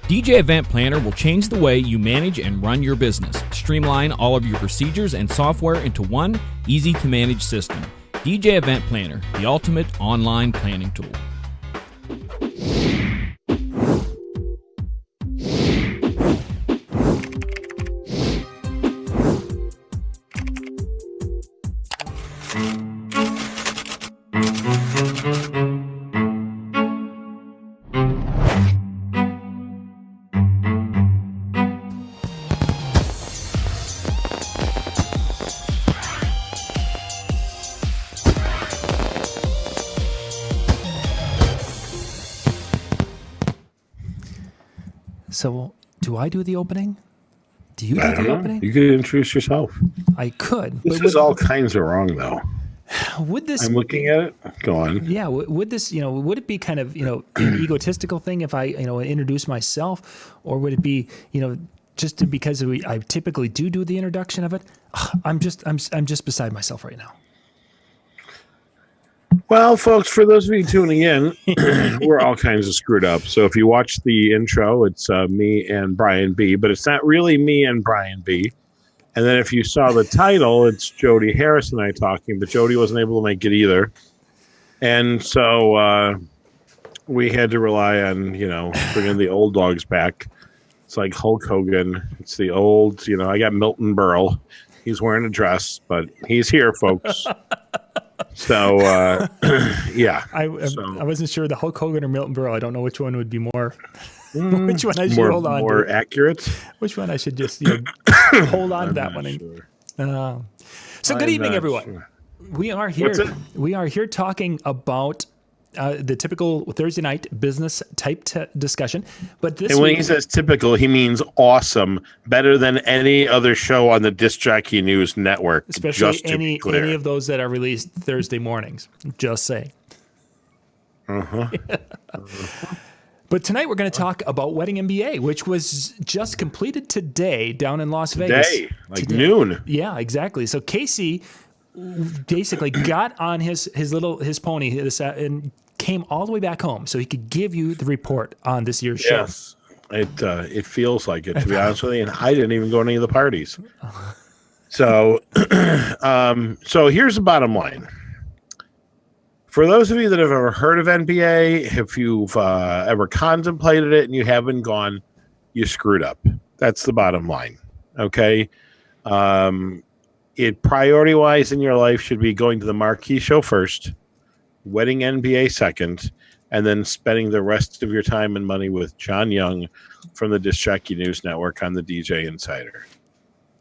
DJ Event Planner will change the way you manage and run your business. Streamline all of your procedures and software into one easy-to-manage system. DJ Event Planner, the ultimate online planning tool. So, do I do the opening? Do you do the opening? You could introduce yourself. I could. This is all kinds of wrong, though. Would this? I'm looking at it. Go on. Yeah. Would this? Would it be kind of an egotistical thing if I introduce myself, or would it be just because I typically do the introduction of it? I'm just beside myself right now. Well, folks, for those of you tuning in, we're all kinds of screwed up. So if you watch the intro, it's me and Brian B., but it's not really me and Brian B. And then if you saw the title, it's Jody Harris and I talking, but Jody wasn't able to make it either. And so we had to rely on, bringing the old dogs back. It's like Hulk Hogan. It's the old, I got Milton Berle. He's wearing a dress, but he's here, folks. So, yeah. I wasn't sure the Hulk Hogan or Milton Berle. I don't know which one would be more. Which one I should hold on to? More accurate. Which one I should just hold on to that one. Sure. So, good evening, everyone. Sure. We are here. We are here talking about the typical Thursday night business type discussion. But this when he says typical, he means awesome, better than any other show on the Disc Jockey News Network. Especially any of those that are released Thursday mornings. Just saying. But tonight we're going to talk about Wedding MBA, which was just completed today down in Las Vegas. Today. Noon. Yeah, exactly. So Casey basically got on his pony and came all the way back home so he could give you the report on this year's show. Yes, it feels like it, to be honest with you. And I didn't even go to any of the parties. So, so here's the bottom line. For those of you that have ever heard of NBA, if you've ever contemplated it and you haven't gone, you screwed up. That's the bottom line. Okay. It priority-wise in your life should be going to the marquee show first, Wedding NBA second, and then spending the rest of your time and money with John Young from the Disc Jockey News Network on the DJ Insider.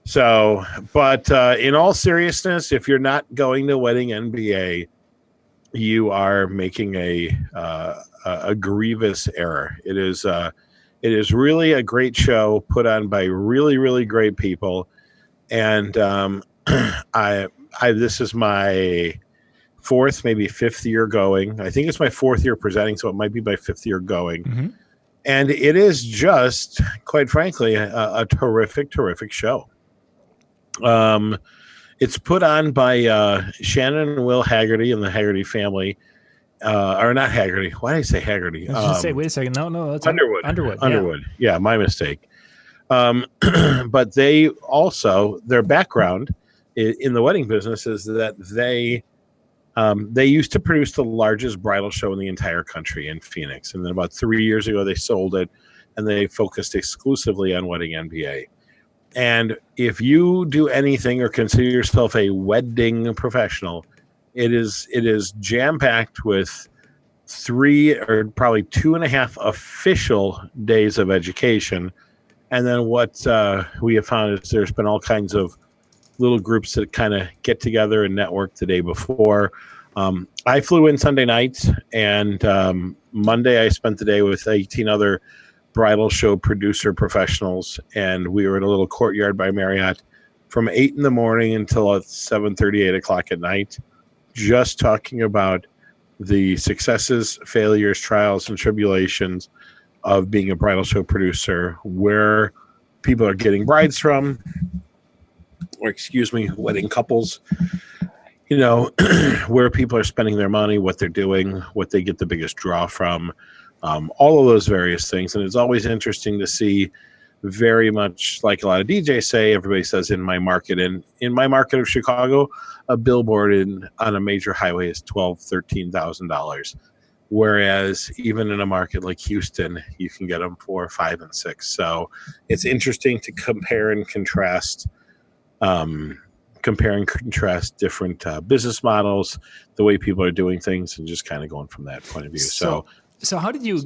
So, but in all seriousness, if you're not going to Wedding NBA, you are making a grievous error. It is really a great show put on by really, really great people, and this is my fourth, maybe fifth year going. I think it's my fourth year presenting, so it might be my fifth year going. Mm-hmm. And it is just, quite frankly, a terrific, terrific show. It's put on by Shannon and Will Haggerty and the Haggerty family. Or not Haggerty. Why did I say Haggerty? I should say, wait a second. No, that's Underwood. Underwood. Yeah, my mistake. But they also, their background in the wedding business is that they used to produce the largest bridal show in the entire country in Phoenix. And then about 3 years ago, they sold it and they focused exclusively on Wedding MBA. And if you do anything or consider yourself a wedding professional, it is jam-packed with 3 or probably 2.5 official days of education. And then what we have found is there's been all kinds of little groups that kind of get together and network the day before. I flew in Sunday night, and Monday I spent the day with 18 other bridal show producer professionals, and we were in a little courtyard by Marriott from 8 in the morning until 7:30, 8 o'clock at night, just talking about the successes, failures, trials, and tribulations of being a bridal show producer, where people are getting brides from, or wedding couples, where people are spending their money, what they're doing, what they get the biggest draw from, all of those various things. And it's always interesting to see, very much like a lot of DJs say, everybody says in my market, and in my market of Chicago, a billboard on a major highway is $12,000-$13,000. Whereas even in a market like Houston, you can get them for 5 and 6. So it's interesting to compare and contrast different business models, the way people are doing things, and just kind of going from that point of view. So how did you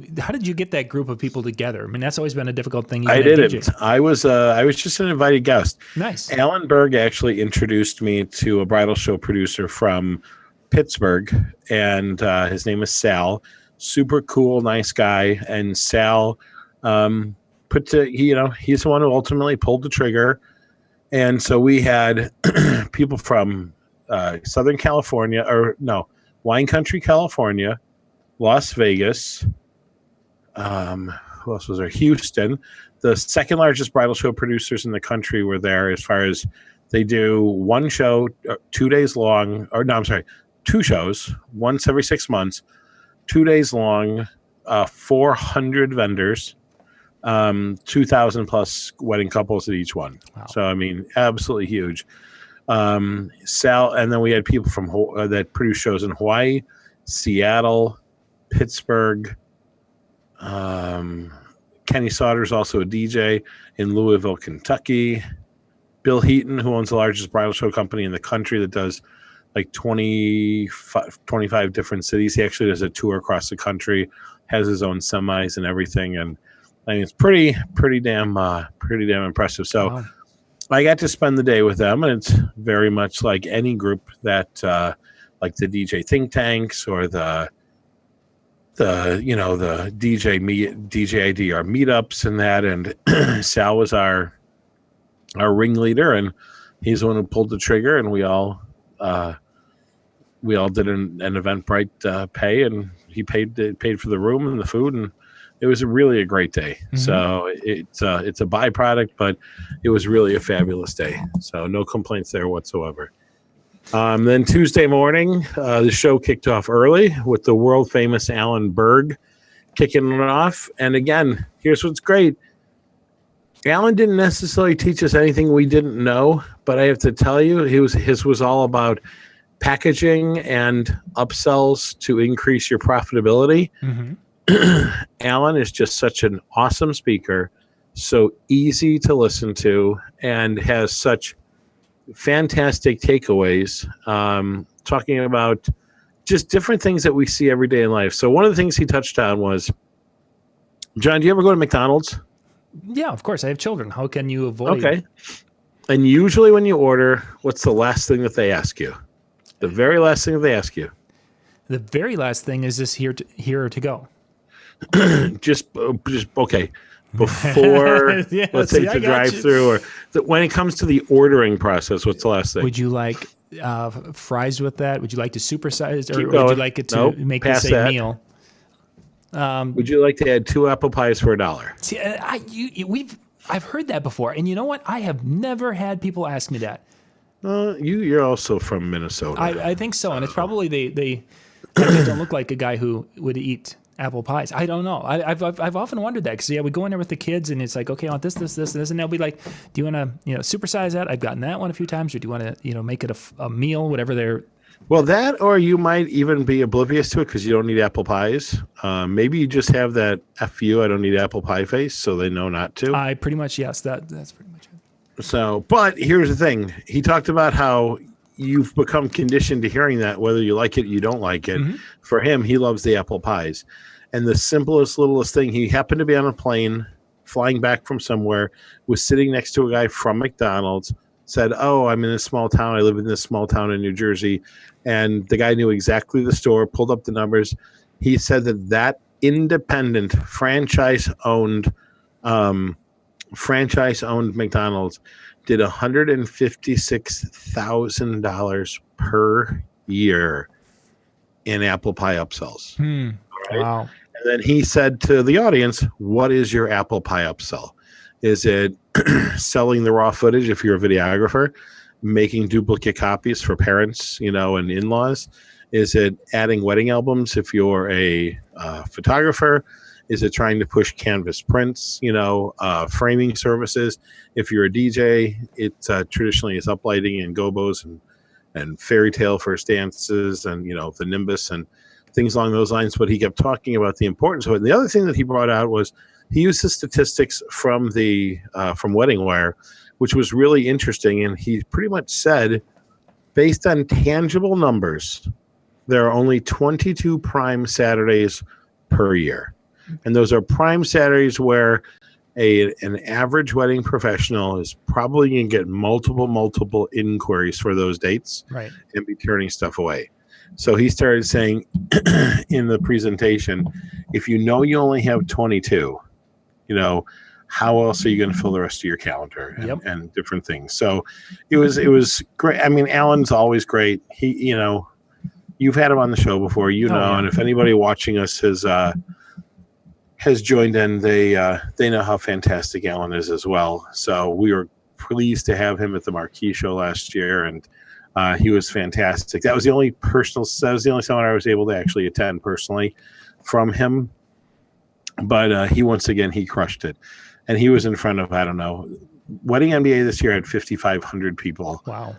get that group of people together? I mean, that's always been a difficult thing. I didn't. I was just an invited guest. Nice. Alan Berg actually introduced me to a bridal show producer from Pittsburgh, and his name is Sal. Super cool, nice guy. And Sal he's the one who ultimately pulled the trigger. And so we had people from Southern California, Wine Country, California, Las Vegas. Who else was there? Houston. The second largest bridal show producers in the country were there, as far as they do one show 2 days long, 2 shows once every 6 months, 2 days long, 400 vendors, 2,000 plus wedding couples at each one. Wow. So, I mean, absolutely huge. Sal, and then we had people from that produce shows in Hawaii, Seattle, Pittsburgh. Kenny Sauter's also a DJ in Louisville, Kentucky. Bill Heaton, who owns the largest bridal show company in the country that does like 25 different cities. He actually does a tour across the country, has his own semis and everything. And I mean, it's pretty damn impressive. So wow. I got to spend the day with them, and it's very much like any group that, like the DJ think tanks or the DJ IDR meetups and that. And Sal was our ringleader, and he's the one who pulled the trigger, and we all did an Eventbrite pay, and he paid for the room and the food, and it was really a great day. Mm-hmm. So it's a byproduct, but it was really a fabulous day. So no complaints there whatsoever. Then Tuesday morning, the show kicked off early with the world famous Alan Berg kicking it off. And again, here's what's great. Alan didn't necessarily teach us anything we didn't know, but I have to tell you, his was all about packaging and upsells to increase your profitability. Mm-hmm. Alan is just such an awesome speaker, so easy to listen to, and has such fantastic takeaways, talking about just different things that we see every day in life. So one of the things he touched on was, John, do you ever go to McDonald's? Yeah, of course. I have children. How can you avoid? Okay. And usually when you order, what's the last thing that they ask you? The very last thing that they ask you. The very last thing is this here to go. just okay. Before yeah, let's take the drive-through, or when it comes to the ordering process, what's the last thing? Would you like fries with that? Would you like to supersize, or would you like it to make it say meal? Would you like to add 2 apple pies for $1? See, I've heard that before, and you know what? I have never had people ask me that. You're also from Minnesota. I think so, and it's probably they just don't look like a guy who would eat apple pies. I don't know. I've often wondered that, because we go in there with the kids, and it's like, okay, I want this, and they'll be like, do you want to supersize that? I've gotten that one a few times, or do you want to make it a meal, whatever they're. Well, that, or you might even be oblivious to it because you don't need apple pies. Maybe you just have that FU, I don't need apple pie face, so they know not to. I pretty much, yes, that's pretty much it. So, but here's the thing. He talked about how you've become conditioned to hearing that, whether you like it or you don't like it. Mm-hmm. For him, he loves the apple pies. And the simplest, littlest thing, he happened to be on a plane flying back from somewhere, was sitting next to a guy from McDonald's, said, oh, I'm in this small town. I live in this small town in New Jersey. And the guy knew exactly the store, pulled up the numbers. He said that independent franchise-owned McDonald's did $156,000 per year in apple pie upsells. Right? Wow. And then he said to the audience, what is your apple pie upsell? Is it selling the raw footage if you're a videographer, making duplicate copies for parents, and in-laws? Is it adding wedding albums if you're a photographer? Is it trying to push canvas prints, framing services? If you're a DJ, it traditionally is uplighting and gobos and fairy tale first dances and, the nimbus and things along those lines. But he kept talking about the importance of it. And the other thing that he brought out was he used the statistics from from Wedding Wire, which was really interesting. And he pretty much said, based on tangible numbers, there are only 22 prime Saturdays per year. And those are prime Saturdays where an average wedding professional is probably going to get multiple inquiries for those dates, right, and be turning stuff away. So he started saying in the presentation, if you only have 22, how else are you going to fill the rest of your calendar and different things? So it was great. I mean, Alan's always great. He, you've had him on the show before, and if anybody watching us has joined in, they know how fantastic Alan is as well. So we were pleased to have him at the Marquee show last year, and he was fantastic. That was the only seminar I was able to actually attend personally from him. But he crushed it. And he was in front of, I don't know, Wedding MBA this year had 5,500 people. Wow.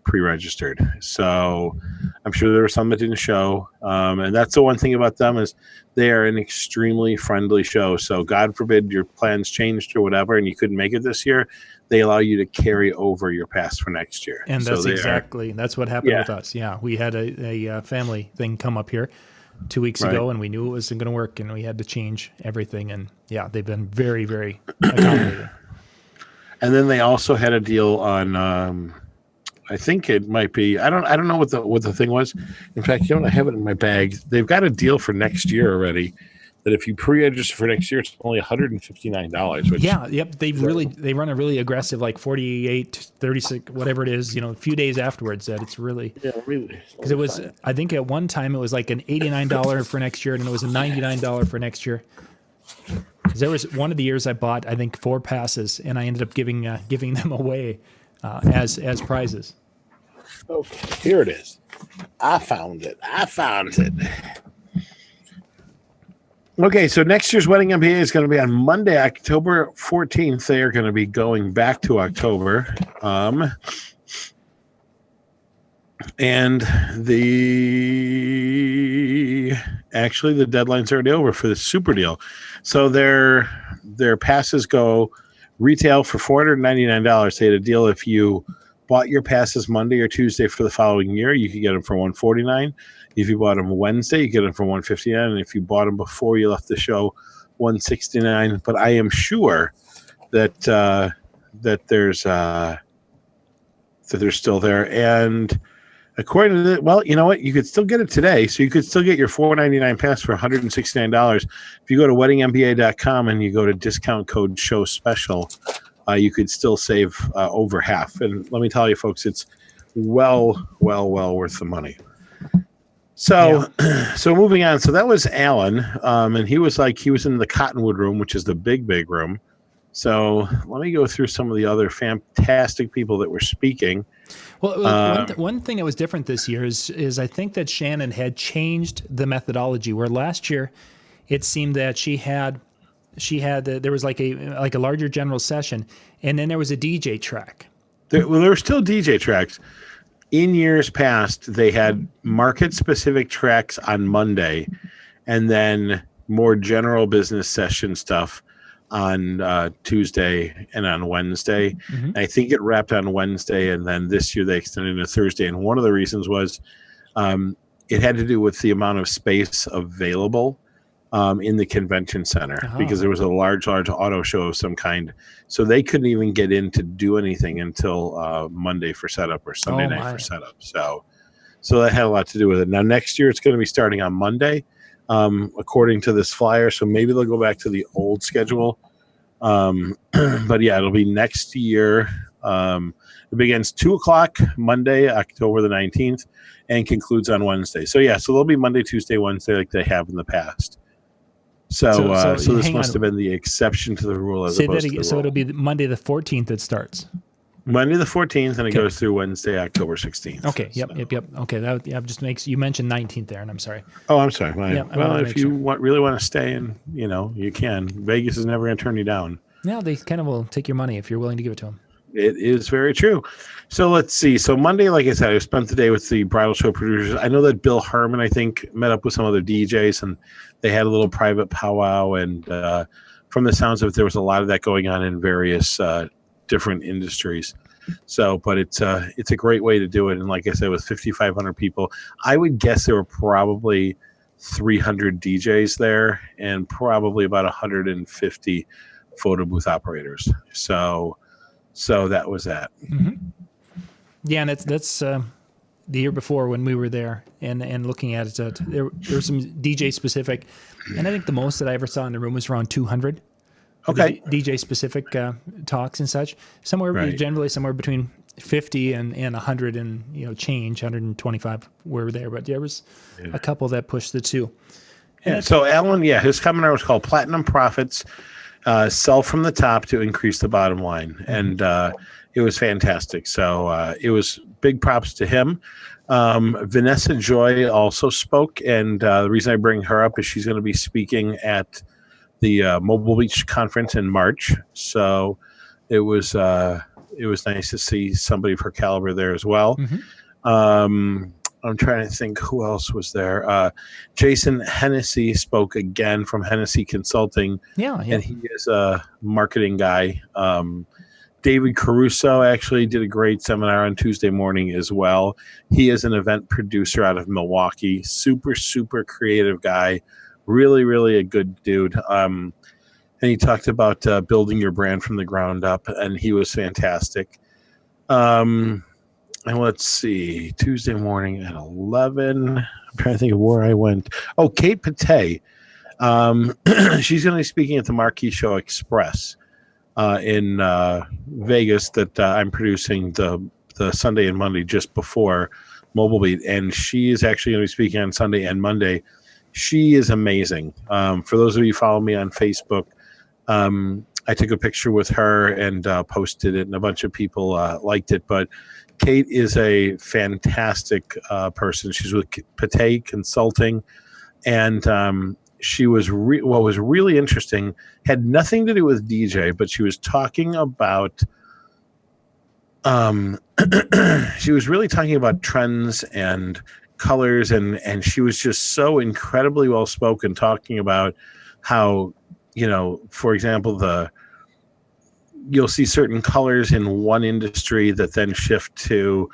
Pre-registered. So I'm sure there were some that didn't show. And that's the one thing about them is they are an extremely friendly show. So God forbid your plans changed or whatever and you couldn't make it this year, they allow you to carry over your pass for next year. And that's that's what happened with us. Yeah. We had a family thing come up here 2 weeks ago, and we knew it wasn't going to work, and we had to change everything. And they've been very, very accommodating. And then they also had a deal on, I think it might be, I don't know what the thing was. In fact, I have it in my bag. They've got a deal for next year already, that if you pre-register for next year, it's only $159. Which, they run a really aggressive, like 48, 36, whatever it is, a few days afterwards. That it's really, because it was, I think at one time it was like an $89 for next year, and it was a $99 for next year. There was one of the years I bought, I think, 4 passes, and I ended up giving them away as prizes. Okay, here it is. I found it. Okay, so next year's Wedding MBA is going to be on Monday, October 14th. They are going to be going back to October. And the deadline's already over for the super deal. So their passes go retail for $499. They had a deal if you bought your passes Monday or Tuesday for the following year, you could get them for $149. If you bought them Wednesday, you get them for $159. And if you bought them before you left the show, $169. But I am sure that they're still there. And according to that, well, you know what? You could still get it today. So you could still get your $499 pass for $169. If you go to weddingmba.com and you go to discount code show special, you could still save over half. And let me tell you, folks, it's well worth the money. So moving on. So that was Alan. And he was in the Cottonwood room, which is the big room. So let me go through some of the other fantastic people that were speaking. Well, one thing that was different this year is I think that Shannon had changed the methodology, where last year it seemed that there was like a larger general session, and then there was a DJ track. There were still DJ tracks. In years past, they had market-specific tracks on Monday, and then more general business session stuff on Tuesday and on Wednesday. Mm-hmm. I think it wrapped on Wednesday, and then this year they extended to Thursday. And one of the reasons was it had to do with the amount of space available in the convention center, because there was a large auto show of some kind. So they couldn't even get in to do anything until Monday for setup or Sunday night for setup. So that had a lot to do with it. Now, next year it's going to be starting on Monday, according to this flyer. So maybe they'll go back to the old schedule. But yeah, it'll be next year. It begins 2:00 Monday, October the 19th, and concludes on Wednesday. So there'll be Monday, Tuesday, Wednesday like they have in the past. So this must have been the exception to the rule as opposed to the rule. So it'll be Monday the 14th it starts. Monday the 14th, and it goes through Wednesday, October 16th. Okay. Yep. Okay. That just makes you mentioned 19th there, and I'm sorry. Oh, I'm sorry. Well, if you really want to stay, and you can. Vegas is never going to turn you down. Yeah, they kind of will take your money if you're willing to give it to them. It is very true. So let's see. So Monday, like I said, I spent the day with the bridal show producers. I know that Bill Herman, I think, met up with some other DJs, and they had a little private powwow. And from the sounds of it, there was a lot of that going on in various different industries. So, but it's a great way to do it. And like I said, with 5,500 people, I would guess there were probably 300 DJs there and probably about 150 photo booth operators. So that was that. Mm-hmm. Yeah, and that's the year before when we were there and looking at it. There were some DJ specific, and I think the most that I ever saw in the room was around 200. Okay. DJ specific talks and such. Generally somewhere between 50 and 100 and change 125 were there, but there was a couple that pushed the two. So Alan, his seminar was called Platinum Profits. Sell from the top to increase the bottom line. And it was fantastic. So it was big props to him. Vanessa Joy also spoke. And the reason I bring her up is she's going to be speaking at the Mobile Beach Conference in March. So it was nice to see somebody of her caliber there as well. Mm-hmm. I'm trying to think who else was there. Jason Hennessy spoke again from Hennessy Consulting. Yeah. And he is a marketing guy. David Caruso actually did a great seminar on Tuesday morning as well. He is an event producer out of Milwaukee. Super, super creative guy. Really, really a good dude. And he talked about building your brand from the ground up, and he was fantastic. And let's see, Tuesday morning at 11. I'm trying to think of where I went. Oh, Kate Pate. She's going to be speaking at the Marquee Show Express in Vegas that I'm producing the Sunday and Monday just before Mobile Beat. And she is actually going to be speaking on Sunday and Monday. She is amazing. For those of you who follow me on Facebook, I took a picture with her and posted it, and a bunch of people liked it. But Kate is a fantastic person. She's with Pate Consulting, and she was what was really interesting, had nothing to do with DJ, but she was talking about she was really talking about trends and colors, and she was just so incredibly well spoken, talking about how, for example, you'll see certain colors in one industry that then shift to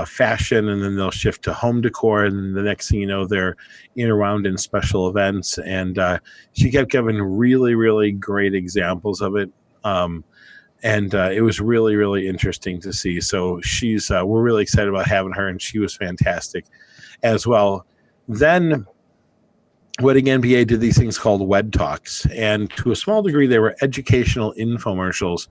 fashion, and then they'll shift to home decor, and the next thing you know, they're in around in special events. And she kept giving really, really great examples of it. And it was really, really interesting to see. So we're really excited about having her, and she was fantastic as well. Then Wedding MBA did these things called Wed Talks, and to a small degree, they were educational infomercials.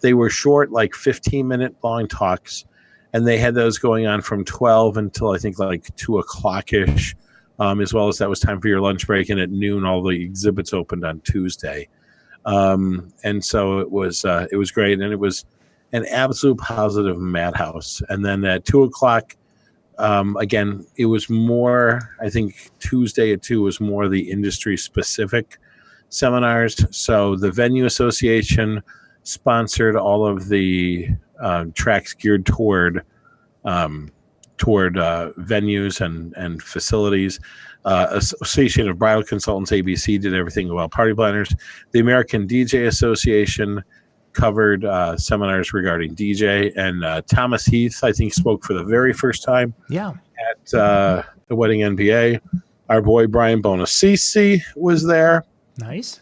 They were short, like 15-minute long talks, and they had those going on from 12 until I think like 2 o'clock-ish, as well as that was time for your lunch break, and at noon, all the exhibits opened on Tuesday. And so it was great, and it was an absolute positive madhouse. And then at 2 o'clock, again, it was more, I think Tuesday at 2 was more the industry specific seminars. So the Venue Association sponsored all of the tracks geared toward venues and facilities. Association of Bridal Consultants, ABC, did everything about party planners. The American DJ Association covered seminars regarding DJ, and Thomas Heath, I think, spoke for the very first time at the Wedding NBA. Our boy Brian Bonacisi was there. Nice.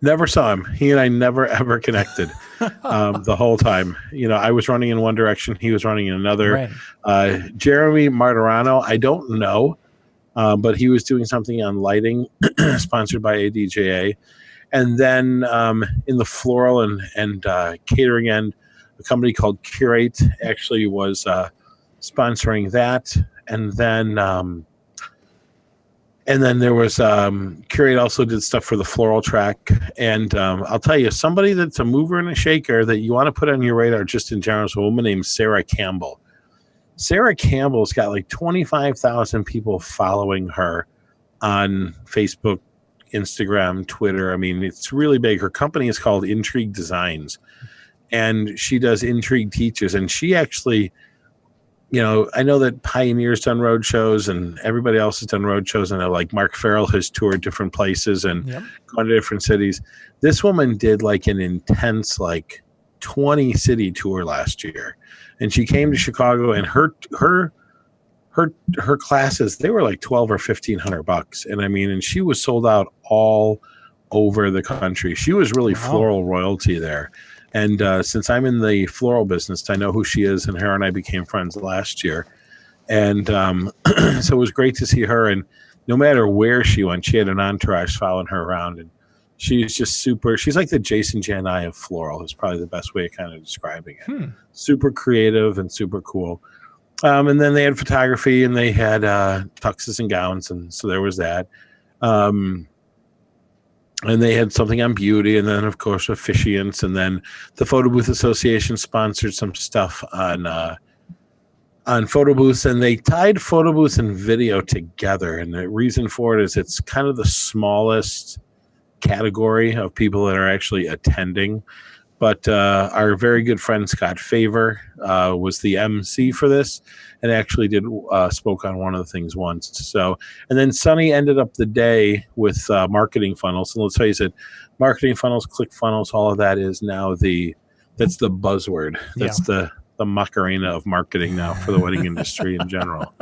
Never saw him. He and I never, ever connected the whole time. I was running in one direction. He was running in another. Right. Jeremy Martirano, I don't know, but he was doing something on lighting sponsored by ADJA. And then in the floral and catering end, a company called Curate actually was sponsoring that. And then And then there was Curate also did stuff for the floral track. And I'll tell you, somebody that's a mover and a shaker that you want to put on your radar just in general is a woman named Sarah Campbell. Sarah Campbell's got like 25,000 people following her on Facebook, Instagram, Twitter. I mean, it's really big. Her company is called Intrigue Designs, and she does Intrigue Teaches. And she actually, you know, I know that Pioneer's done road shows and everybody else has done road shows. And like Mark Farrell has toured different places and gone to different cities. This woman did like an intense, like 20 city tour last year. And she came to Chicago, and her classes, they were like $1,200 or $1,500. And I mean, and she was sold out all over the country. She was really floral royalty there. And since I'm in the floral business, I know who she is, and her and I became friends last year. And so it was great to see her. And no matter where she went, she had an entourage following her around. And she's just super. She's like the Jason Janai of floral is probably the best way of kind of describing it. Super creative and super cool. And then they had photography, and they had tuxes and gowns. And so there was that. And they had something on beauty, and then, of course, officiants. And then the Photo Booth Association sponsored some stuff on photo booths, and they tied photo booths and video together. And the reason for it is it's kind of the smallest category of people that are actually attending. But our very good friend Scott Favor was the MC for this, and actually did spoke on one of the things once. So, and then Sonny ended up the day with marketing funnels. And let's face it, marketing funnels, click funnels, all of that is now that's the buzzword. That's the Macarena of marketing now for the wedding industry in general.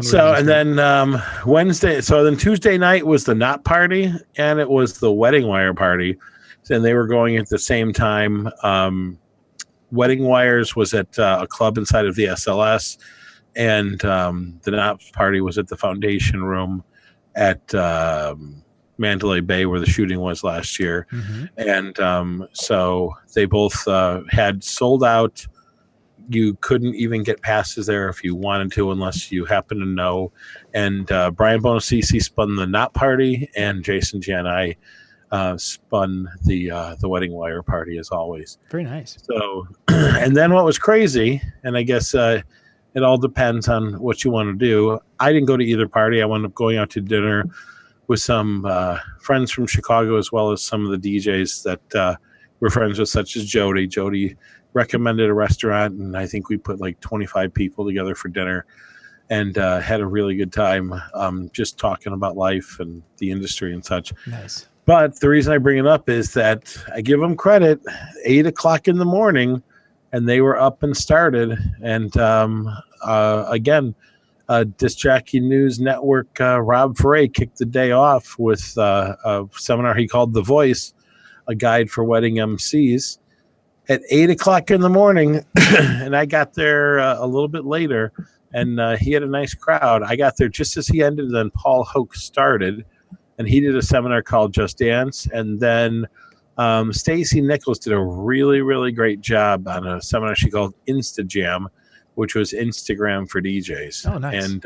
So, and then Wednesday, so then Tuesday night was the knot party, and it was the wedding wire party. And they were going at the same time. Wedding Wires was at a club inside of the SLS, and the knot party was at the Foundation Room at Mandalay Bay, where the shooting was last year. And so they both had sold out. You couldn't even get passes there if you wanted to, unless you happen to know. And Brian Bonacisi spun the knot party, and Jason Janai spun the wedding wire party, as always. Very nice. So, and then what was crazy, and I guess it all depends on what you want to do. I didn't go to either party. I wound up going out to dinner with some friends from Chicago, as well as some of the DJs that we're friends with, such as Jody. Jody recommended a restaurant, and I think we put like 25 people together for dinner, and had a really good time just talking about life and the industry and such. Nice. But the reason I bring it up is that I give them credit, 8 o'clock in the morning, and they were up and started. And again, Disc Jockey News Network, Rob Foray kicked the day off with a seminar he called The Voice, a guide for wedding MCs, at 8 o'clock in the morning. And I got there a little bit later, and he had a nice crowd. I got there just as he ended, then Paul Hoke started. And he did a seminar called Just Dance. And then Stacy Nichols did a really, really great job on a seminar she called Instajam, which was Instagram for DJs. Oh, nice. And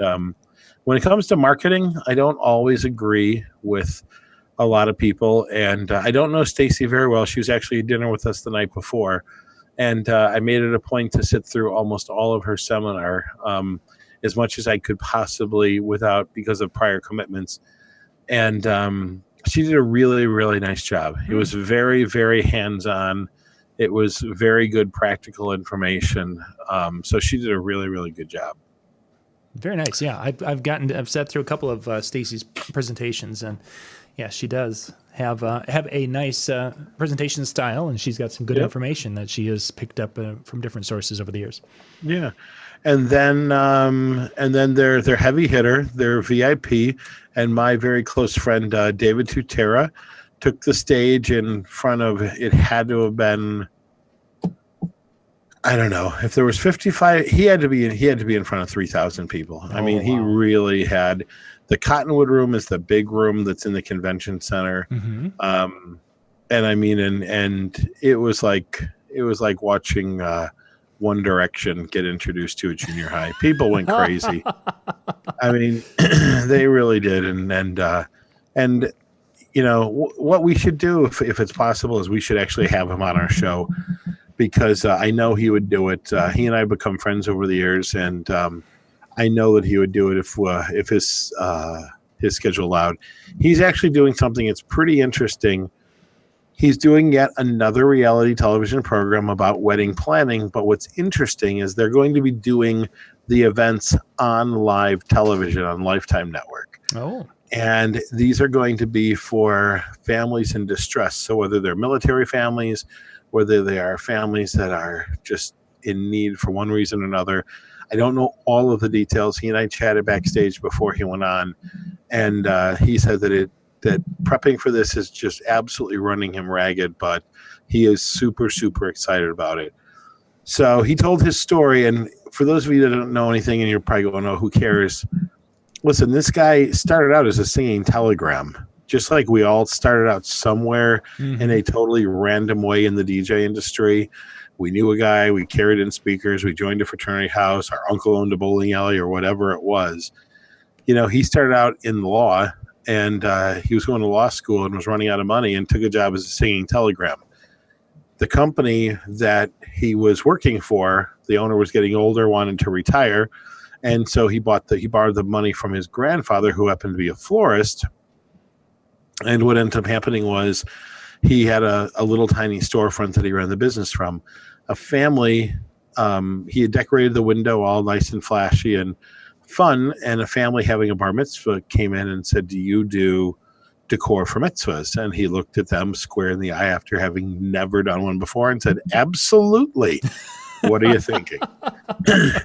when it comes to marketing, I don't always agree with a lot of people. And I don't know Stacy very well. She was actually at dinner with us the night before. And I made it a point to sit through almost all of her seminar as much as I could possibly because of prior commitments. And she did a really, really nice job. It was very, very hands-on. It was very good practical information. So she did a really, really good job. Very nice. Yeah, I've sat through a couple of Stacy's presentations, and yeah, she does have a nice presentation style, and she's got some good information that she has picked up from different sources over the years. Yeah. And then their heavy hitter, their VIP, and my very close friend David Tutera took the stage in front of, it had to have been, I don't know, if there was 55, he had to be in front of 3,000 people. I mean, he really had. The Cottonwood Room is the big room that's in the convention center. And I mean, and it was like watching One Direction get introduced to at junior high. People went crazy. I mean, they really did. And you know, what we should do if it's possible is we should actually have him on our show, because I know he would do it. He and I have become friends over the years, and I know that he would do it if his schedule allowed. He's actually doing something that's pretty interesting. He's doing yet another reality television program about wedding planning, but what's interesting is they're going to be doing the events on live television on Lifetime Network. Oh. And these are going to be for families in distress. So whether they're military families, whether they are families that are just in need for one reason or another. I don't know all of the details. He and I chatted backstage before he went on, and he said that prepping for this is just absolutely running him ragged, but he is super, super excited about it. So he told his story, and for those of you that don't know anything, and you're probably going, "Oh, who cares?" Listen, this guy started out as a singing telegram, just like we all started out somewhere in a totally random way in the DJ industry. We knew a guy, we carried in speakers, we joined a fraternity house, our uncle owned a bowling alley or whatever it was. You know, he started out in law, and he was going to law school and was running out of money and took a job as a singing telegram. The company that he was working for, the owner was getting older, wanted to retire, and so he borrowed the money from his grandfather, who happened to be a florist. And what ended up happening was he had a little tiny storefront that he ran the business from. A family, he had decorated the window all nice and flashy and fun, and a family having a bar mitzvah came in and said, "Do you do decor for mitzvahs?" And he looked at them square in the eye after having never done one before and said, "Absolutely. What are you thinking?"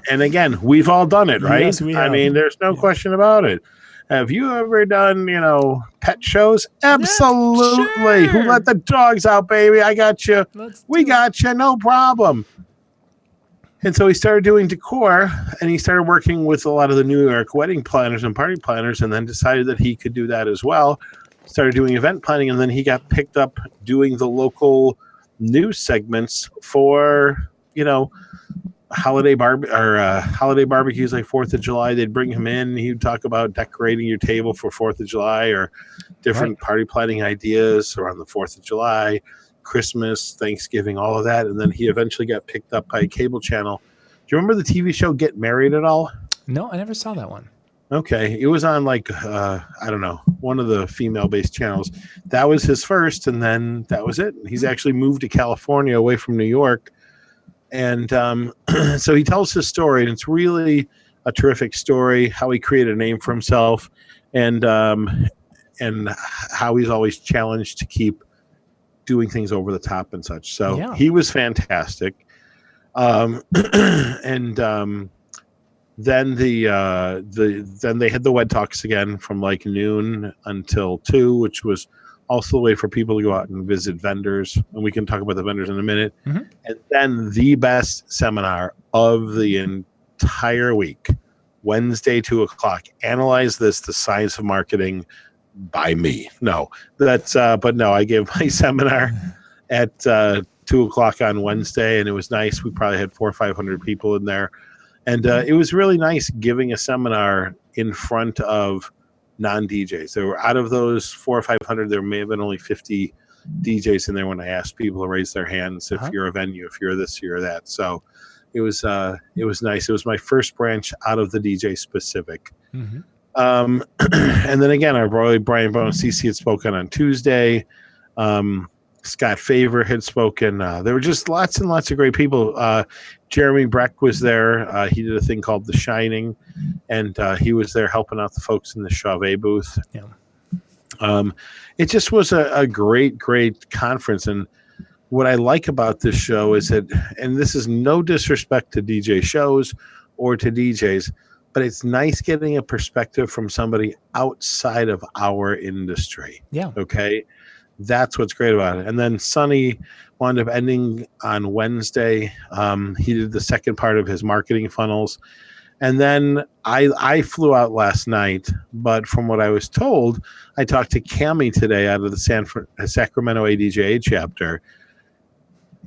And again, we've all done it, right? Yes, we have. I mean, there's no question about it. Have you ever done, pet shows? Absolutely. Yeah, sure. Who let the dogs out, baby? I got you. We got you. No problem. And so he started doing decor, and he started working with a lot of the New York wedding planners and party planners, and then decided that he could do that as well. Started doing event planning, and then he got picked up doing the local news segments for, holiday barbecues like 4th of July. They'd bring him in. He'd talk about decorating your table for 4th of July or different party planning ideas around the 4th of July, Christmas, Thanksgiving, all of that. And then he eventually got picked up by a cable channel. Do you remember the TV show Get Married at all? No, I never saw that one. Okay. It was on I don't know, one of the female-based channels. That was his first, and then that was it. He's actually moved to California away from New York. And so he tells his story, and it's really a terrific story, how he created a name for himself, and how he's always challenged to keep doing things over the top and such. So he was fantastic. Then then they had the Wed Talks again from like noon until 2, which was also a way for people to go out and visit vendors, and we can talk about the vendors in a minute. And then the best seminar of the entire week, Wednesday, 2:00. Analyze this: the science of marketing, by me. No, that's but no, I gave my seminar at 2:00 on Wednesday, and it was nice. We probably had 400 or 500 people in there, and it was really nice giving a seminar in front of non-DJs. There were, out of those 400 or 500, there may have been only 50 DJs in there when I asked people to raise their hands if you're a venue, if you're this, you're that. So it was nice. It was my first branch out of the DJ specific. And then again, our boy Brian Bone CC had spoken on Tuesday. Scott Favor had spoken. There were just lots and lots of great people. Jeremy Breck was there. He did a thing called The Shining, and he was there helping out the folks in the Chauvet booth. It just was a great, great conference. And what I like about this show is that, and this is no disrespect to DJ shows or to DJs, but it's nice getting a perspective from somebody outside of our industry. Okay. That's what's great about it. And then Sonny wound up ending on Wednesday. He did the second part of his marketing funnels. And then I flew out last night, but from what I was told, I talked to Cammie today out of the Sacramento ADJA chapter.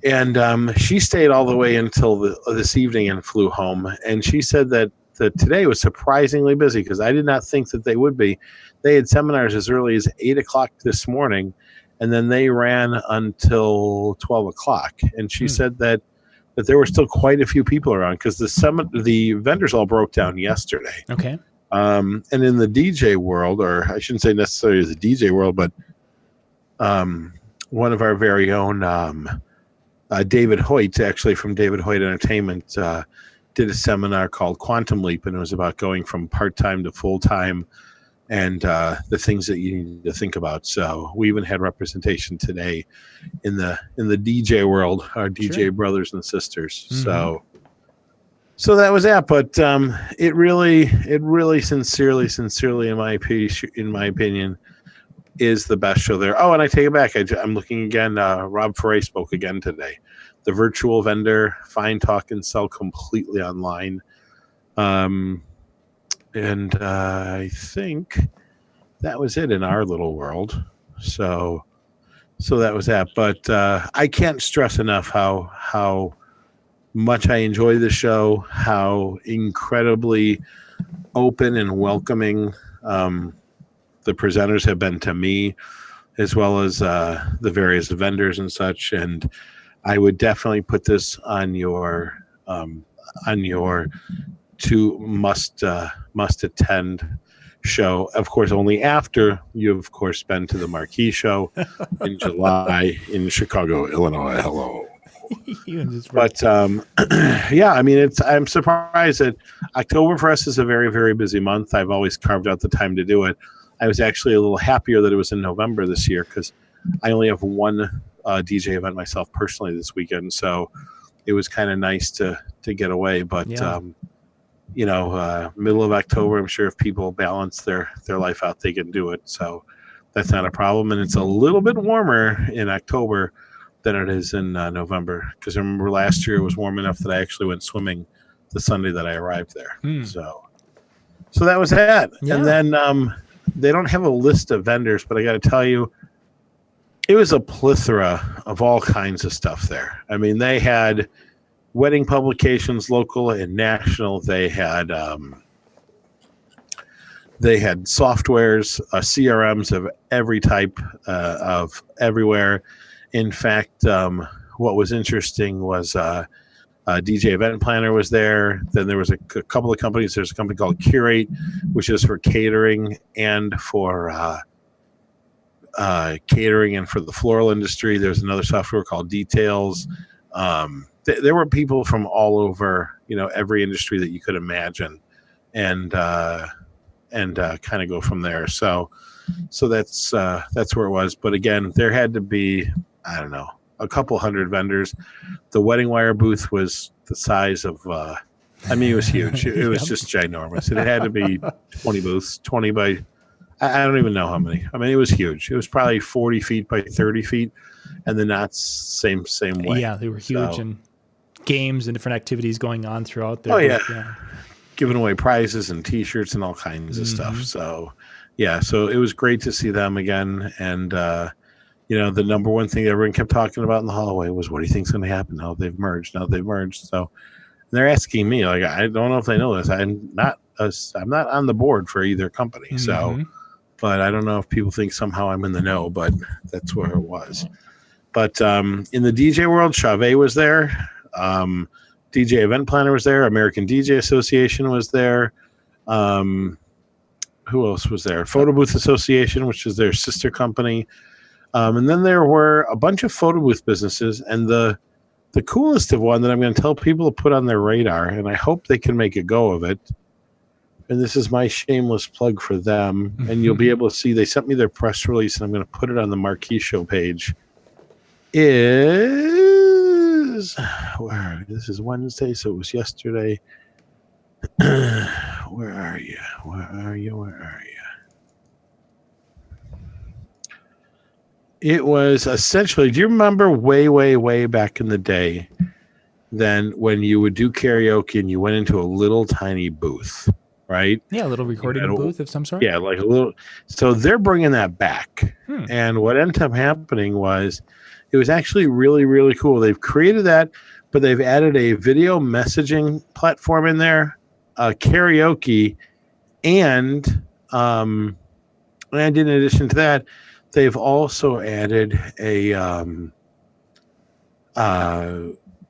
And she stayed all the way until this evening and flew home. And she said that today was surprisingly busy because I did not think that they would be. They had seminars as early as 8 o'clock this morning, and then they ran until 12 o'clock. And she said that there were still quite a few people around because the vendors all broke down yesterday. Okay. And in the DJ world, or I shouldn't say necessarily the DJ world, but one of our very own David Hoyt, actually from David Hoyt Entertainment, did a seminar called Quantum Leap, and it was about going from part-time to full-time and the things that you need to think about. So we even had representation today in the DJ world, our DJ brothers and sisters. Mm-hmm. So that was that. But it really sincerely, in my opinion, is the best show there. Oh, and I take it back. I'm looking again. Rob Foray spoke again today. The virtual vendor, find, talk, and sell completely online. And I think that was it in our little world. So that was that. But I can't stress enough how much I enjoy the show, how incredibly open and welcoming the presenters have been to me, as well as the various vendors and such. And I would definitely put this on your to must attend show. Of course, only after you, of course, been to the Marquee show in July in Chicago, Illinois. Hello. But yeah, I mean, I'm surprised that October for us is a very, very busy month. I've always carved out the time to do it. I was actually a little happier that it was in November this year because I only have one DJ event myself personally this weekend, so it was kind of nice to get away. But middle of October, I'm sure if people balance their life out, they can do it. So that's not a problem, and it's a little bit warmer in October than it is in November. Because I remember last year it was warm enough that I actually went swimming the Sunday that I arrived there. So that was that. Yeah. And then they don't have a list of vendors, but I got to tell you, it was a plethora of all kinds of stuff there. I mean, they had wedding publications, local and national. They had softwares, CRMs of every type, of everywhere. In fact, what was interesting was DJ Event Planner was there. Then there was a couple of companies. There's a company called Curate, which is for catering and for catering and for the floral industry. There's another software called Details. There were people from all over, every industry that you could imagine, and kind of go from there. So that's where it was. But again, there had to be, I don't know, a couple hundred vendors. The Wedding Wire booth was the size of, it was huge. It was just ginormous. It had to be 20 booths, 20 by, I don't even know how many. I mean, it was huge. It was probably 40 feet by 30 feet, and the knots same way. Yeah, they were huge, and games and different activities going on throughout there. Oh, yeah. Giving away prizes and T-shirts and all kinds of stuff. So, yeah, so it was great to see them again. And, the number one thing everyone kept talking about in the hallway was, what do you think's going to happen now they've merged? So they're asking me, like, I don't know if they know this. I'm not on the board for either company. So, but I don't know if people think somehow I'm in the know, but that's where it was. But in the DJ world, Chauvet was there. DJ Event Planner was there. American DJ Association was there. Who else was there? Photo Booth Association, which is their sister company. And then there were a bunch of photo booth businesses. And the coolest of one that I'm going to tell people to put on their radar, and I hope they can make a go of it, and this is my shameless plug for them, and you'll be able to see, they sent me their press release, and I'm going to put it on the Marquee Show page, this is Wednesday, so it was yesterday. Where are you? It was essentially, do you remember way back in the day, then when you would do karaoke and you went into a little tiny booth, right? Yeah, a little recording booth of some sort. Yeah, like a little. So they're bringing that back. And what ended up happening was It was actually really, really cool. They've created that, but they've added a video messaging platform in there, karaoke, and in addition to that, they've also added a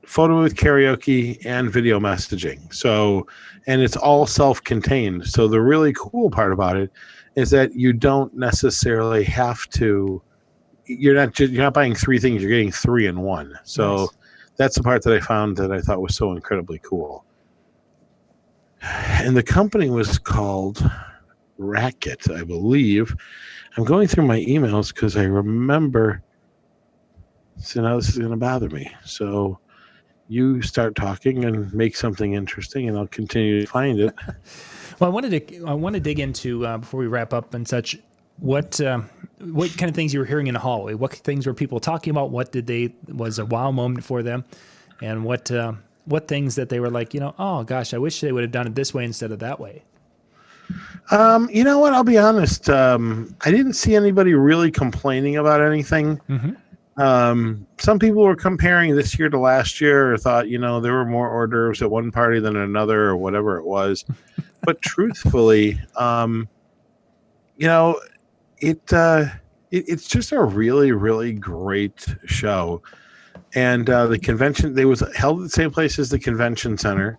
photo booth, karaoke, and video messaging. So, and it's all self-contained. So the really cool part about it is that you don't necessarily have to. You're not buying three things. You're getting three in one. So nice. That's the part that I found that I thought was so incredibly cool. And the company was called Racket, I believe. I'm going through my emails because I remember. So now this is going to bother me. So you start talking and make something interesting, and I'll continue to find it. Well, I want to dig into before we wrap up and such. What kind of things you were hearing in the hallway? What things were people talking about? What was a wow moment for them, and what things that they were like, oh gosh, I wish they would have done it this way instead of that way. You know what? I'll be honest. I didn't see anybody really complaining about anything. Mm-hmm. Some people were comparing this year to last year, or thought, there were more hors d'oeuvres at one party than another, or whatever it was. But truthfully, it's just a really, really great show. And the convention, they was held at the same place as the convention center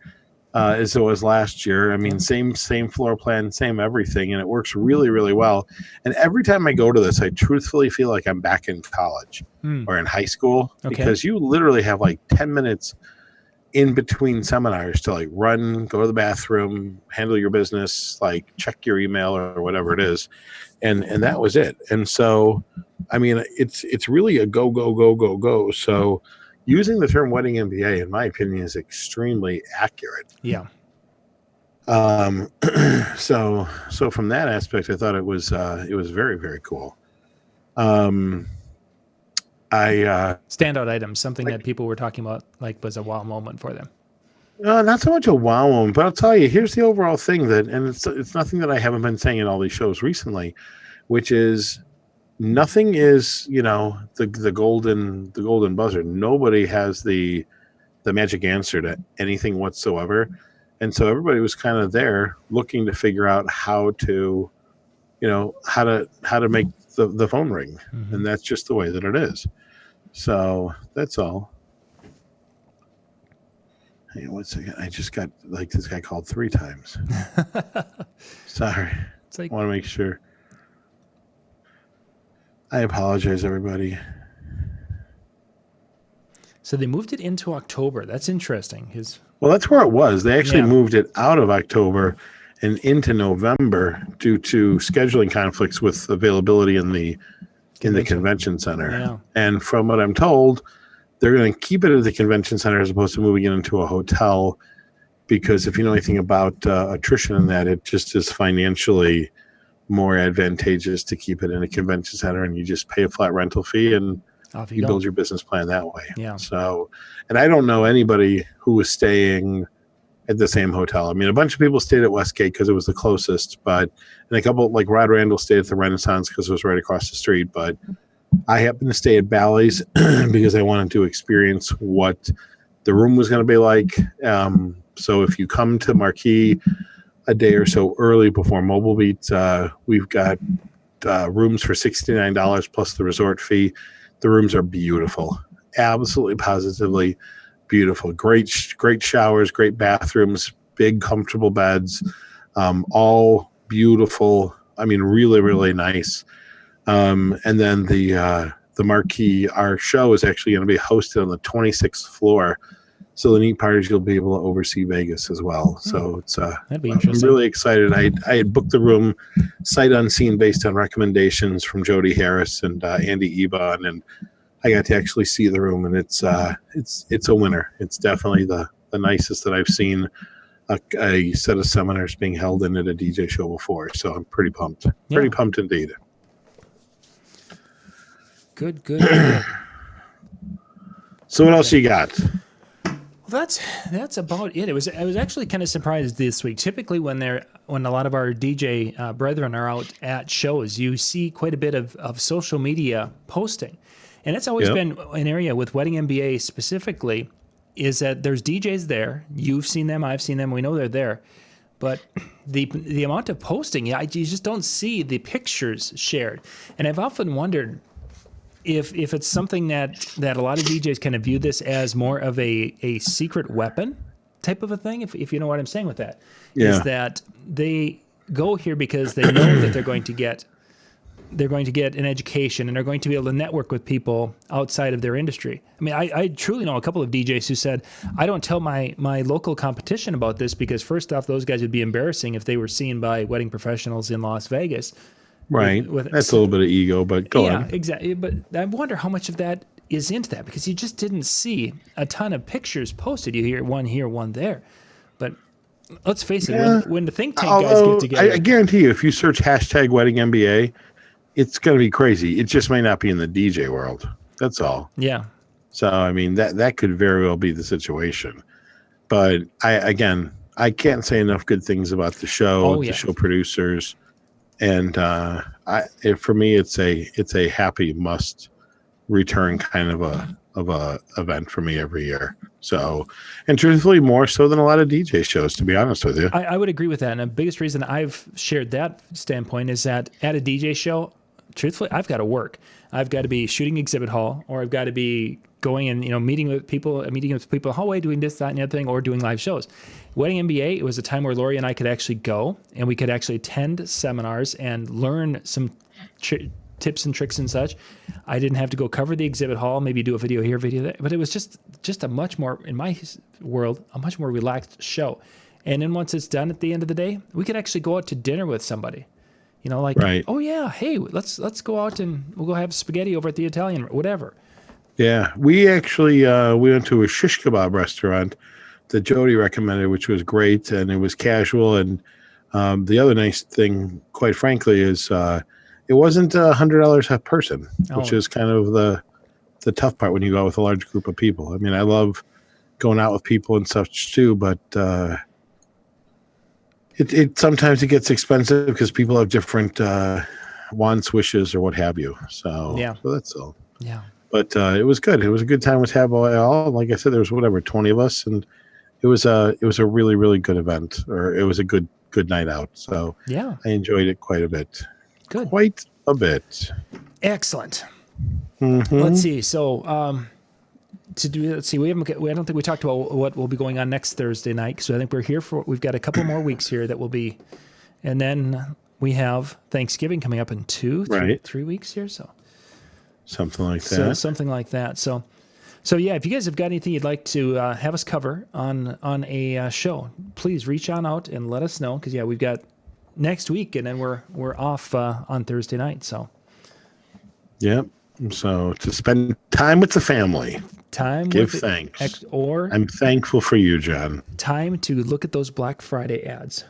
as it was last year. I mean, same floor plan, same everything, and it works really, really well. And every time I go to this, I truthfully feel like I'm back in college or in high school, because you literally have like 10 minutes in between seminars to like run, go to the bathroom, handle your business, like check your email or whatever it is. And that was it. And so, I mean, it's really a go, go, go, go, go. So using the term wedding MBA, in my opinion, is extremely accurate. Yeah. So from that aspect, I thought it was very, very cool. Standout items, something that people were talking about, like, was a wow moment for them. Not so much a wow moment, but I'll tell you, here's the overall thing and it's nothing that I haven't been saying in all these shows recently, which is nothing is, the golden buzzer. Nobody has the magic answer to anything whatsoever. And so everybody was kind of there looking to figure out how to make the phone ring. Mm-hmm. And that's just the way that it is. So that's all. Hey, 1 second. I just got this guy called 3 times. Sorry. I want to make sure. I apologize, everybody. So they moved it into October. That's interesting. Well, that's where it was. They actually moved it out of October and into November due to scheduling conflicts with availability in the convention center. Yeah. And from what I'm told, they're going to keep it at the convention center as opposed to moving it into a hotel, because if you know anything about attrition in that, it just is financially more advantageous to keep it in a convention center, and you just pay a flat rental fee and you build your business plan that way. Yeah. So, and I don't know anybody who was staying at the same hotel. I mean, a bunch of people stayed at Westgate because it was the closest, and a couple, like Rod Randall, stayed at the Renaissance because it was right across the street. But I happened to stay at Bally's because I wanted to experience what the room was going to be like. So if you come to Marquee a day or so early before Mobile Beat, we've got rooms for $69 plus the resort fee. The rooms are beautiful, absolutely positively beautiful. Great showers, great bathrooms, big comfortable beds, all beautiful. I mean, really, really nice. And then the Marquee, our show is actually going to be hosted on the 26th floor. So the neat part is you'll be able to oversee Vegas as well. So it's that'd be interesting. I'm really excited. I had booked the room sight unseen based on recommendations from Jody Harris and Andy Ebon, and I got to actually see the room, and it's a winner. It's definitely the nicest that I've seen a set of seminars being held in at a DJ show before. So I'm pretty pumped. Yeah. Pretty pumped indeed. Good. So what else you got? Well, that's about it. I was actually kind of surprised this week. Typically, when a lot of our DJ brethren are out at shows, you see quite a bit of social media posting, And it's always been an area with Wedding MBA specifically, is that there's DJs there. You've seen them, I've seen them, we know they're there. But the amount of posting, you just don't see the pictures shared. And I've often wondered if it's something that a lot of DJs kind of view this as more of a secret weapon type of a thing, if you know what I'm saying with that. Yeah. Is that they go here because they know that they're going to get an education and they're going to be able to network with people outside of their industry. I mean, I truly know a couple of DJs who said, I don't tell my local competition about this because first off, those guys would be embarrassing if they were seen by wedding professionals in Las Vegas. Right. That's a little bit of ego, but go on. Yeah, exactly. But I wonder how much of that is into that, because you just didn't see a ton of pictures posted. You hear one here, one there. But let's face it, when the think tank guys get together. I guarantee you, if you search #WeddingMBA, it's going to be crazy. It just might not be in the DJ world. That's all. Yeah. So, I mean, that could very well be the situation. But I can't say enough good things about the show, the show producers. And for me, it's a happy must return kind of a event for me every year. So, and truthfully, more so than a lot of DJ shows, to be honest with you. I would agree with that. And the biggest reason I've shared that standpoint is that at a DJ show, truthfully, I've got to work. I've got to be shooting exhibit hall, or I've got to be going and meeting with people in the hallway, doing this, that, and the other thing, or doing live shows. Wedding MBA, it was a time where Lori and I could actually go and we could actually attend seminars and learn some tips and tricks and such. I didn't have to go cover the exhibit hall, maybe do a video here, video there, but it was just a much more, in my world, a much more relaxed show. And then once it's done at the end of the day, we could actually go out to dinner with somebody. Right. Oh yeah, hey, let's go out and we'll go have spaghetti over at the Italian, whatever. Yeah, we actually we went to a shish kebab restaurant that Jody recommended, which was great, and it was casual. And the other nice thing, quite frankly, is it wasn't $100 a person, which is kind of the tough part when you go with a large group of people. I mean, I love going out with people and such too, but it sometimes it gets expensive because people have different wants, wishes, or what have you. So that's all. Yeah. But it was good. It was a good time with all. Like I said, there was 20 of us, and it was a really, really good event, or it was a good night out. So yeah, I enjoyed it quite a bit. Good. Quite a bit. Excellent. Mm-hmm. Let's see. So we don't think we talked about what will be going on next Thursday night. So I think we've got a couple more weeks here that will be, and then we have Thanksgiving coming up in 3 weeks here. So. Something like that. So yeah, if you guys have got anything you'd like to have us cover on a show, please reach on out and let us know. Because we've got next week, and then we're off on Thursday night. So. Yep. So to spend time with the family. Give thanks. I'm thankful for you, John. Time to look at those Black Friday ads.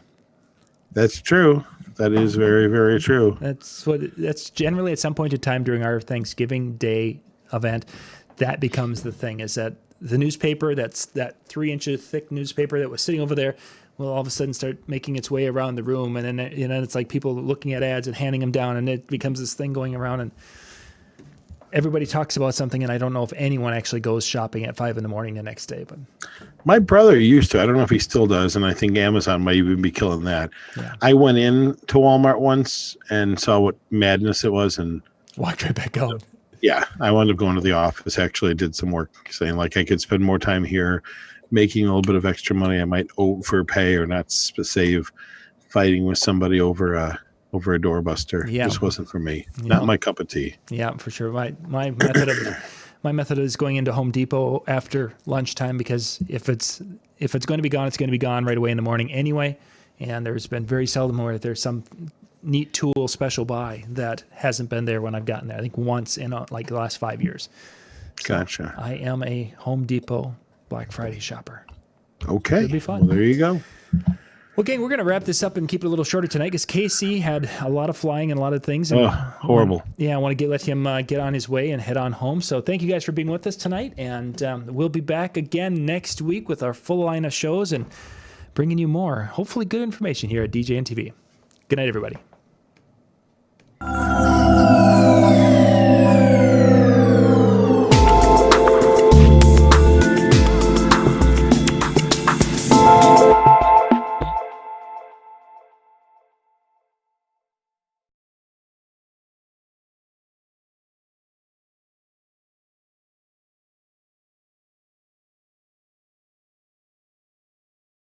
That's true. That is very, very true. That's generally at some point in time during our Thanksgiving Day event, that becomes the thing, is that the newspaper, that's that 3-inch thick newspaper that was sitting over there, will all of a sudden start making its way around the room. And then, it's like people looking at ads and handing them down, and it becomes this thing going around, and everybody talks about something, and I don't know if anyone actually goes shopping at 5 a.m. the next day. But my brother used to. I don't know if he still does, and I think Amazon might even be killing that. Yeah. I went in to Walmart once and saw what madness it was, and walked right back out. Yeah, I wound up going to the office. Actually, did some work, saying like I could spend more time here, making a little bit of extra money. I might overpay or not save, fighting with somebody over a doorbuster. Yeah. Just wasn't for me. Not my cup of tea. Yeah, for sure. My method is going into Home Depot after lunchtime, because if it's going to be gone, it's going to be gone right away in the morning anyway. And there's been very seldom where there's some neat tool special buy that hasn't been there when I've gotten there. I think once in the last 5 years. So gotcha. I am a Home Depot Black Friday shopper. Okay. It'll be fun. Well, there you go. Well, gang, we're going to wrap this up and keep it a little shorter tonight, because Casey had a lot of flying and a lot of things. And horrible. I want to let him get on his way and head on home. So thank you guys for being with us tonight. And we'll be back again next week with our full line of shows and bringing you more, hopefully good information here at DJNTV. Good night, everybody.